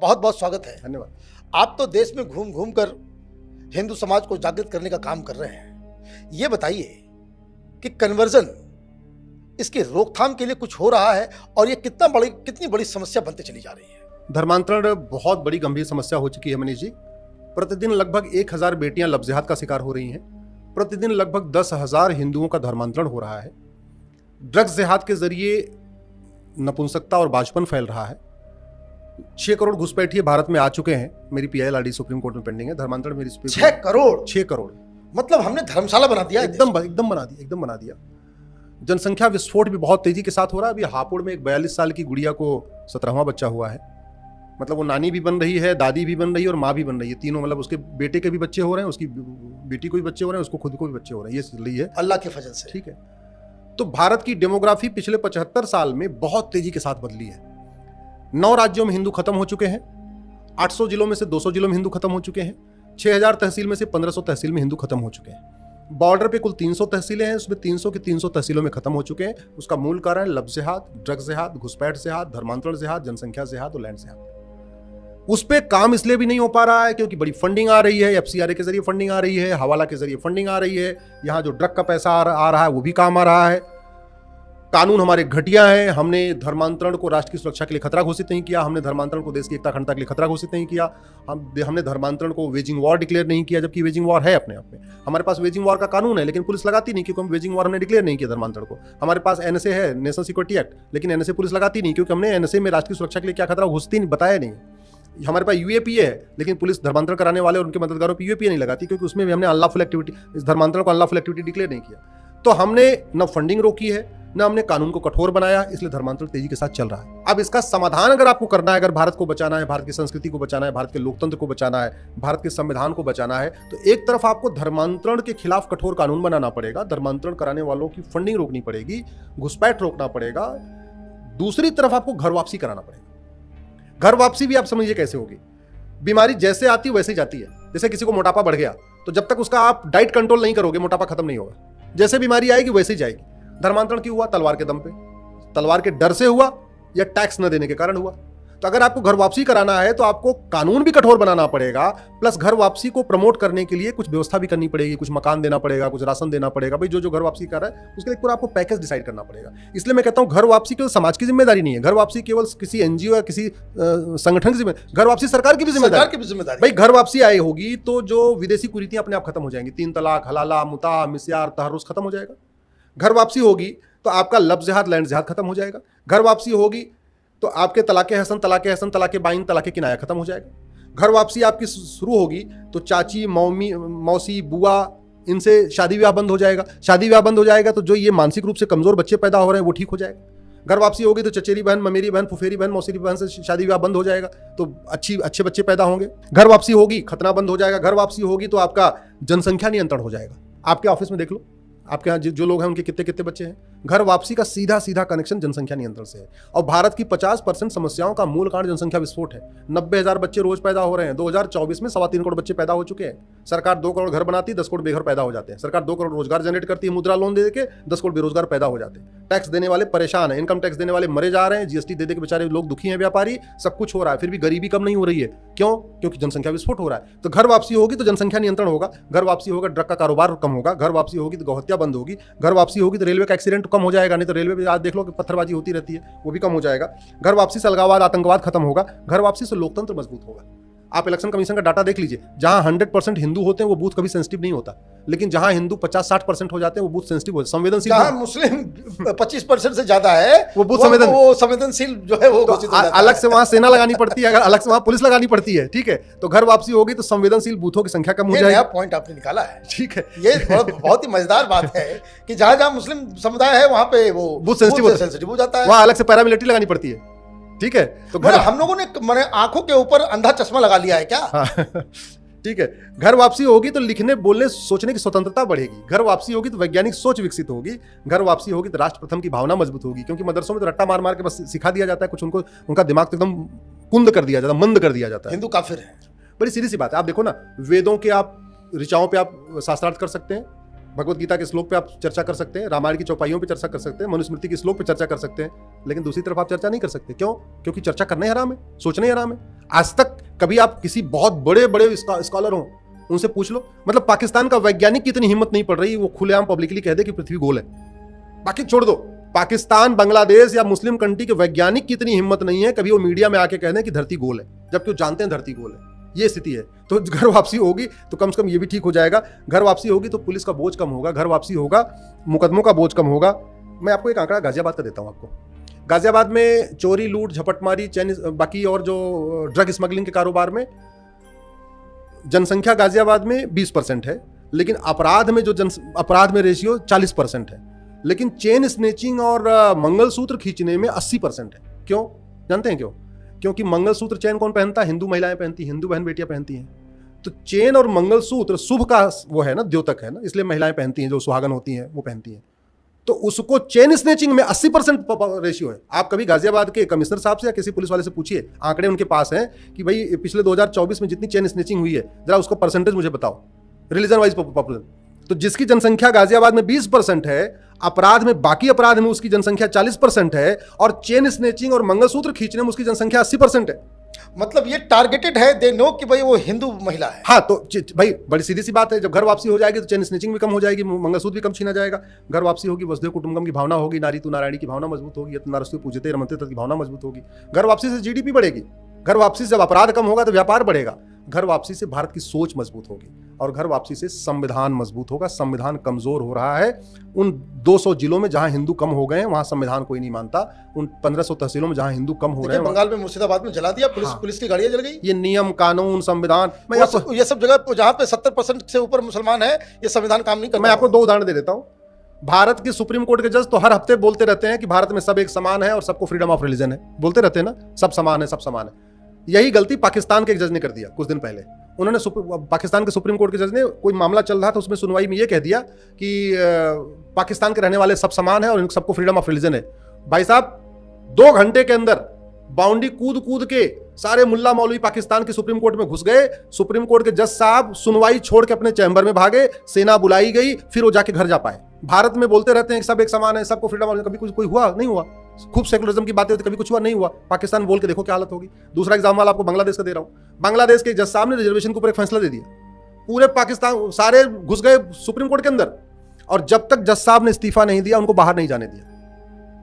बहुत बहुत स्वागत है। धन्यवाद। आप तो देश में घूम घूम कर हिंदू समाज को जागृत करने का काम कर रहे हैं। ये बताइए कि कन्वर्जन, इसकी रोकथाम के लिए कुछ हो रहा है और ये कितनी बड़ी समस्या बनते चली जा रही है? धर्मांतरण बहुत बड़ी गंभीर समस्या हो चुकी है मनीष जी। प्रतिदिन लगभग 1000 बेटियां लफ्ज़-ए-जिहाद का शिकार हो रही हैं। प्रतिदिन लगभग 10,000 हिंदुओं का धर्मांतरण हो रहा है। ड्रग्स जिहाद के जरिए नपुंसकता और बाजपन फैल रहा है। 6 करोड़ घुसपैठिए भारत में आ चुके हैं। मेरी PILRD सुप्रीम कोर्ट में पेंडिंग है। धर्मांतरण मेरी 6 करोड़ मतलब हमने धर्मशाला बना दिया। एकदम बना दिया। जनसंख्या विस्फोट भी बहुत तेजी के साथ हो रहा है। अभी हापुड़ में एक 42 साल की गुड़िया को 17वां बच्चा हुआ है। मतलब वो नानी भी बन रही है, दादी भी बन रही है और माँ भी बन रही है। तीनों, मतलब उसके बेटे के भी बच्चे हो रहे हैं, उसकी बेटी को भी बच्चे हो रहे हैं, उसको खुद को भी बच्चे हो रहे हैं। ये चल रही है अल्लाह के फजल से। ठीक है। तो भारत की डेमोग्राफी पिछले 75 साल में बहुत तेजी के साथ बदली है। 9 राज्यों में हिंदू खत्म हो चुके हैं। 800 जिलों में से 200 जिलों में हिंदू खत्म हो चुके हैं। 6000 तहसील में से 1500 तहसील में हिंदू खत्म हो चुके हैं। बॉर्डर पे कुल 300 तहसीलें हैं, उसमें 300 की 300 तहसीलों में खत्म हो चुके हैं। उसका मूल कारण लफ्ज़ जिहाद, ड्रग्स जिहाद, घुसपैठ जिहाद, धर्मांतरण जिहाद, जनसंख्या जिहाद और लैंड जिहाद। उस पे काम इसलिए भी नहीं हो पा रहा है क्योंकि बड़ी फंडिंग आ रही है। FCRA के जरिए फंडिंग आ रही है, हवाला के जरिए फंडिंग आ रही है। यहाँ जो ड्रग का पैसा आ रहा है वो भी काम आ रहा है। कानून हमारे घटिया हैं। हमने धर्मांतरण को राष्ट्र की सुरक्षा के लिए खतरा घोषित नहीं किया। हमने धर्मांतरण को देश की एकता अखंडता के लिए खतरा घोषित नहीं किया। हमने धर्मांतरण को वेजिंग वॉर डिक्लेयर नहीं किया, जबकि वेजिंग वॉर है अपने आप में। हमारे पास वेजिंग वॉर का कानून है लेकिन पुलिस लगाती नहीं, क्योंकि हम वेजिंग वॉर हमने डिक्लेयर नहीं किया धर्मांतरण को। हमारे पास NSA है, नेशनल सिक्योरिटी एक्ट, लेकिन NSA पुलिस लगाती नहीं क्योंकि हमने NSA में राष्ट्र की सुरक्षा के लिए क्या खतरा घोषित नहीं बताया नहीं। हमारे पास UAPA है लेकिन पुलिस धर्मांतरण कराने वाले और उनके मददगारों पर UAPA नहीं लगाती क्योंकि उसमें भी हमने अनलॉफुल एक्टिविटी, इस धर्मांतरण को अनलॉफुल एक्टिविटी डिक्लेयर नहीं किया। तो हमने न फंडिंग रोकी है, न हमने कानून को कठोर बनाया, इसलिए धर्मांतरण तेजी के साथ चल रहा है। अब इसका समाधान अगर आपको करना है, अगर भारत को बचाना है, भारत की संस्कृति को बचाना है, भारत के लोकतंत्र को बचाना है, भारत के संविधान को बचाना है, तो एक तरफ आपको धर्मांतरण के खिलाफ कठोर कानून बनाना पड़ेगा, धर्मांतरण कराने वालों की फंडिंग रोकनी पड़ेगी, घुसपैठ रोकना पड़ेगा। दूसरी तरफ आपको घर वापसी कराना पड़ेगा। घर वापसी भी आप समझिए कैसे होगी। बीमारी जैसे आती है वैसे ही जाती है। जैसे किसी को मोटापा बढ़ गया तो जब तक उसका आप डाइट कंट्रोल नहीं करोगे मोटापा खत्म नहीं होगा। जैसे बीमारी आएगी वैसे ही जाएगी। धर्मांतरण क्यों हुआ? तलवार के दम पे, तलवार के डर से हुआ या टैक्स न देने के कारण हुआ। तो अगर आपको घर वापसी कराना है तो आपको कानून भी कठोर बनाना पड़ेगा, प्लस घर वापसी को प्रमोट करने के लिए कुछ व्यवस्था भी करनी पड़ेगी, कुछ मकान देना पड़ेगा, कुछ राशन देना पड़ेगा। भाई जो घर वापसी कर रहा है उसके लिए पूरा आपको पैकेज डिसाइड करना पड़ेगा। इसलिए मैं कहता हूं घर वापसी केवल समाज की जिम्मेदारी नहीं है, घर वापसी केवल किसी NGO या किसी संगठन की जिम्मेदारी, घर वापसी सरकार की भी जिम्मेदारी। भाई घर वापसी आई होगी तो जो विदेशी कुरीतियां अपने आप खत्म हो जाएंगी। 3 तलाक, हलाला, मुता, मिस्यार, तहर्रुस खत्म हो जाएगा। घर वापसी होगी तो आपका लफ्ज़ जिहाद, लैंड जिहाद खत्म हो जाएगा। घर वापसी होगी तो आपके तलाके हसन, तलाके बाइन, तलाके किनाया खत्म हो जाएगा। घर वापसी आपकी शुरू होगी तो चाची, मौसी, बुआ, इनसे शादी विवाह बंद हो जाएगा। शादी विवाह बंद हो जाएगा तो जो ये मानसिक रूप से कमजोर बच्चे पैदा हो रहे हैं वो ठीक हो जाएगा। घर वापसी होगी तो चचेरी बहन, ममेरी बहन, फुफेरी बहन, मौसेरी बहन से शादी विवाह बंद हो जाएगा तो अच्छे बच्चे पैदा होंगे। घर वापसी होगी, खतना बंद हो जाएगा। घर वापसी होगी तो आपका जनसंख्या नियंत्रण हो जाएगा। आपके ऑफिस में देख लो, आपके यहाँ जो लोग हैं उनके कितने बच्चे हैं। घर वापसी का सीधा कनेक्शन जनसंख्या नियंत्रण से है। और भारत की 50% समस्याओं का मूल कारण जनसंख्या विस्फोट है। 90,000 बच्चे रोज पैदा हो रहे हैं। 2024 में 3.25 करोड़ बच्चे पैदा हो चुके हैं। सरकार 2 करोड़ घर बनाती है, 10 करोड़ बेघर पैदा हो जाते हैं। सरकार 2 करोड़ रोजगार जनरेट करती है, मुद्रा लोन दे के 10 करोड़ बेरोजगार पैदा हो जाते हैं। टैक्स देने वाले परेशान हैं, इनकम टैक्स देने वाले मरे जा रहे हैं, GST दे के बेचारे लोग दुखी हैं, व्यापारी, सब कुछ हो रहा है, फिर भी गरीबी कम नहीं हो रही है। क्यों? क्योंकि जनसंख्या विस्फोट हो रहा है। तो घर वापसी होगी तो जनसंख्या नियंत्रण होगा। घर वापसी होगा, ड्रग का कारोबार कम होगा। घर वापसी होगी तो गौहत्या बंद होगी। घर वापसी होगी तो रेलवे का एक्सीडेंट कम हो जाएगा। नहीं तो रेलवे पे आज देख लो कि पत्थरबाजी होती रहती है, वो भी कम हो जाएगा। घर वापसी से अलगाववाद, आतंकवाद खत्म होगा। घर वापसी से लोकतंत्र मजबूत होगा। आप इलेक्शन कमीशन का डाटा देख लीजिए, जहां 100% हिंदू होते हैं वो बूथ कभी सेंसिटिव नहीं होता, लेकिन जहां हिंदू 50-60% हो जाते हैं वो बूथ सेंसिटिव होते हैं, संवेदनशील। जहां मुस्लिम 25% से ज्यादा है वो बूथ संवेदनशील जो है वो तो अलग से वहां सेना लगानी पड़ती है, अगर अलग से वहां पुलिस लगानी पड़ती है। ठीक है, तो घर वापसी होगी तो संवेदनशील बूथों की संख्या कम हो जाएगी। पॉइंट आपने निकाला है, ठीक है। ये बहुत ही मजेदार बात है कि जहां मुस्लिम समुदाय है वहां पे वो बूथ सेंसिटिव हो जाता है, वहां अलग से पैरामिलिट्री लगानी पड़ती है। ठीक है, तो घर हम लोगों ने मैंने आंखों के ऊपर अंधा चश्मा लगा लिया है क्या? ठीक है। घर वापसी होगी तो लिखने, बोलने, सोचने की स्वतंत्रता बढ़ेगी। घर वापसी होगी तो वैज्ञानिक सोच विकसित होगी। घर वापसी होगी तो राष्ट्र प्रथम की भावना मजबूत होगी, क्योंकि मदरसों में तो रट्टा मार मार के बस सिखा दिया जाता है, कुछ उनको उनका दिमाग तो एकदम कुंद कर दिया जाता है, मंद कर दिया जाता है। हिंदू काफिर है, बड़ी सीधी सी बात है। आप देखो ना, वेदों के आप ऋचाओं पे आप शास्त्रार्थ कर सकते हैं, भगवत गीता के श्लोक पे आप चर्चा कर सकते हैं, रामायण की चौपाइयों पे चर्चा कर सकते हैं, मनुस्मृति के श्लोक पे चर्चा कर सकते हैं, लेकिन दूसरी तरफ आप चर्चा नहीं कर सकते। क्यों? क्योंकि चर्चा करना ही हराम है, सोचना ही हराम है। आज तक कभी आप किसी बहुत बड़े बड़े स्कॉलर हो, उनसे पूछ लो, मतलब पाकिस्तान का वैज्ञानिक की इतनी हिम्मत नहीं पड़ रही वो खुलेआम पब्लिकली कह दे कि पृथ्वी गोल है। बाकी छोड़ दो, पाकिस्तान, बांग्लादेश या मुस्लिम कंट्री के वैज्ञानिक की इतनी हिम्मत नहीं है कभी वो मीडिया में आके कह दें कि धरती गोल है, जबकि वो जानते हैं धरती गोल है। ये स्थिति है। तो घर वापसी होगी तो कम से कम ये भी ठीक हो जाएगा। घर वापसी होगी तो पुलिस का बोझ कम होगा, घर वापसी होगा, मुकदमों का बोझ कम होगा। मैं आपको एक आंकड़ा गाजियाबाद का देता हूं आपको। गाजियाबाद में चोरी, लूट, झपटमारी, बाकी और जो ड्रग स्मगलिंग के कारोबार में जनसंख्या गाजियाबाद में 20% है, लेकिन अपराध में अपराध में रेशियो 40% है, लेकिन चेन स्नेचिंग और मंगलसूत्र खींचने में 80% है। क्यों? जानते हैं क्यों? क्योंकि मंगलसूत्र चेन कौन पहनता है? हिंदू महिलाएं पहनती हैं, हिंदू बहन बेटियां पहनती हैं। तो चेन और मंगलसूत्र शुभ का वो है ना, द्योतक है ना, इसलिए महिलाएं पहनती हैं, जो सुहागन होती हैं वो पहनती हैं। तो उसको चेन स्नेचिंग में 80% रेशियो है। आप कभी गाजियाबाद के कमिश्नर साहब से या किसी पुलिस वाले से पूछिए, आंकड़े उनके पास हैं कि भाई पिछले 2024 में जितनी चेन स्नेचिंग हुई है, जरा उसका परसेंटेज मुझे बताओ, रिलीजन वाइज पॉपुलर। तो जिसकी जनसंख्या गाजियाबाद में 20% है, अपराध में, बाकी अपराध में उसकी जनसंख्या 40% है, और चेन स्नेचिंग और मंगलसूत्र खींचने में उसकी जनसंख्या 80% है। मतलब ये टारगेटेड है, दे नो कि भाई वो हिंदू महिला है। हाँ, तो भाई बड़ी सीधी सी बात है, जब घर वापसी हो जाएगी तो चेन स्नेचिंग भी कम हो जाएगी, मंगलसूत्र भी कम छीना जाएगा। घर वापसी होगी, वसुधैव कुटुंबकम की भावना होगी, नारी तु नारायणी की भावना मजबूत होगी, नरस्तु पूज्यते रमन्ते तत् की भावना मजबूत होगी। घर वापसी से जीडीपी बढ़ेगी, घर वापसी से जब अपराध कम होगा तो व्यापार बढ़ेगा, घर वापसी से भारत की सोच मजबूत होगी, और घर वापसी से संविधान मजबूत होगा। संविधान कमजोर हो रहा है। उन 200 जिलों में जहां हिंदू कम हो गए हैं वहां संविधान कोई नहीं मानता। उन 1500 तहसीलों में जहां हिंदू कम हो रहे हैं, बंगाल में मुर्शिदाबाद में जला दिया पुलिस, हाँ, पुलिस की गाड़ियां जल गई। ये नियम कानून संविधान, मैं ये सब जगह जहां पे 70% से ऊपर मुसलमान है, ये संविधान काम नहीं करता। मैं आपको 2 उदाहरण दे देता हूं। भारत के सुप्रीम कोर्ट के जज तो हर हफ्ते बोलते रहते हैं कि भारत में सब एक समान है और सबको फ्रीडम ऑफ रिलीजन है, बोलते रहते हैं ना, सब समान है, सब समान है। यही गलती पाकिस्तान के एक जज ने कर दिया कुछ दिन पहले। उन्होंने पाकिस्तान के सुप्रीम कोर्ट के जज ने, कोई मामला चल रहा था, उसमें सुनवाई में ये कह दिया कि पाकिस्तान के रहने वाले सब समान है और इन सबको फ्रीडम ऑफ रिलीजन है। भाई साहब, 2 घंटे के अंदर बाउंड्री कूद कूद के सारे मुल्ला मौलवी पाकिस्तान के सुप्रीम कोर्ट में घुस गए। सुप्रीम कोर्ट के जज साहब सुनवाई छोड़ के अपने चैम्बर में भागे, सेना बुलाई गई, फिर वो जाके घर जा पाए। भारत में बोलते रहते हैं कि सब एक समान है, सबको फ्रीडम, कभी कुछ कोई हुआ नहीं हुआ। खूब सेकुलरिज्म की बातें होती, कभी कुछ हुआ नहीं हुआ। पाकिस्तान बोल के देखो क्या हालत होगी। दूसरा एग्जाम्पल आपको बांग्लादेश का दे रहा हूं। बांग्लादेश के जज साहब ने रिजर्वेशन के ऊपर एक फैसला दे दिया, पूरे पाकिस्तान सारे घुस गए सुप्रीम कोर्ट के अंदर, और जब तक जज साहब ने इस्तीफा नहीं दिया उनको बाहर नहीं जाने दिया।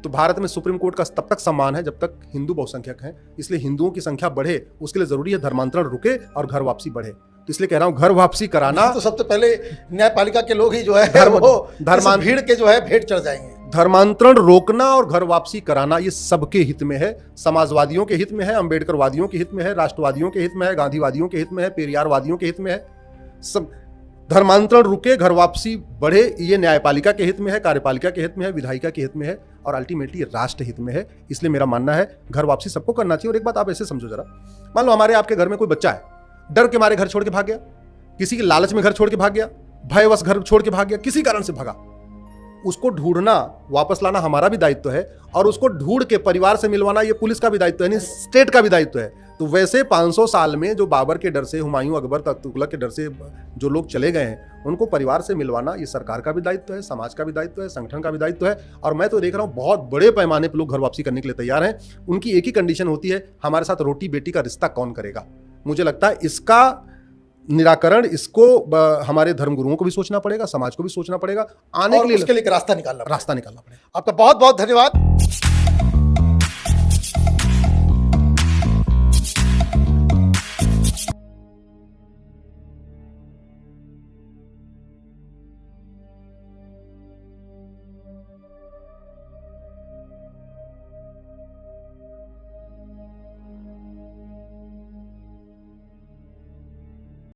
तो भारत में सुप्रीम कोर्ट का तब तक सम्मान है जब तक हिंदू बहुसंख्यक हैं, इसलिए हिंदुओं की संख्या बढ़े, उसके लिए जरूरी है धर्मांतरण रुके और घर वापसी बढ़े। तो इसलिए कह रहा हूं, घर वापसी कराना तो सबसे पहले न्यायपालिका के लोग ही जो है वो भीड़ के जो है भेंट चढ़ जाएंगे। धर्मांतरण रोकना और घर वापसी कराना ये सबके हित में है। समाजवादियों के हित में है, अंबेडकरवादियों के हित में है, राष्ट्रवादियों के हित में है, गांधीवादियों के हित में है, पेरियारवादियों के हित में है। सब धर्मांतरण रुके, घर वापसी बढ़े, ये न्यायपालिका के हित में है, कार्यपालिका के हित में है, विधायिका के हित में है, और अल्टीमेटली राष्ट्र हित में है। इसलिए मेरा मानना है घर वापसी सबको करना चाहिए। और एक बात आप ऐसे समझो जरा, मान लो हमारे आपके घर में कोई बच्चा है, डर के मारे घर छोड़ के भाग गया, किसी की लालच में घर छोड़ के भाग गया, भयवश घर छोड़ के भाग गया, किसी कारण से भागा, उसको ढूंढना, वापस लाना हमारा भी दायित्व है, और उसको ढूंढ के परिवार से मिलवाना ये पुलिस का भी दायित्व है, स्टेट का भी दायित्व है। तो वैसे 500 साल में जो बाबर के डर से, हुमायूं, अकबर, तुगलक के डर से जो लोग चले गए हैं, उनको परिवार से मिलवाना ये सरकार का भी दायित्व है, समाज का भी दायित्व है, संगठन का भी दायित्व है। और मैं तो देख रहा हूँ बहुत बड़े पैमाने पर लोग घर वापसी करने के लिए तैयार हैं। उनकी एक ही कंडीशन होती है, हमारे साथ रोटी बेटी का रिश्ता कौन करेगा। मुझे लगता है इसका निराकरण, इसको हमारे धर्मगुरुओं को भी सोचना पड़ेगा, समाज को भी सोचना पड़ेगा, आने के लिए उसके लिए रास्ता निकालना पड़ेगा। आपका बहुत बहुत धन्यवाद।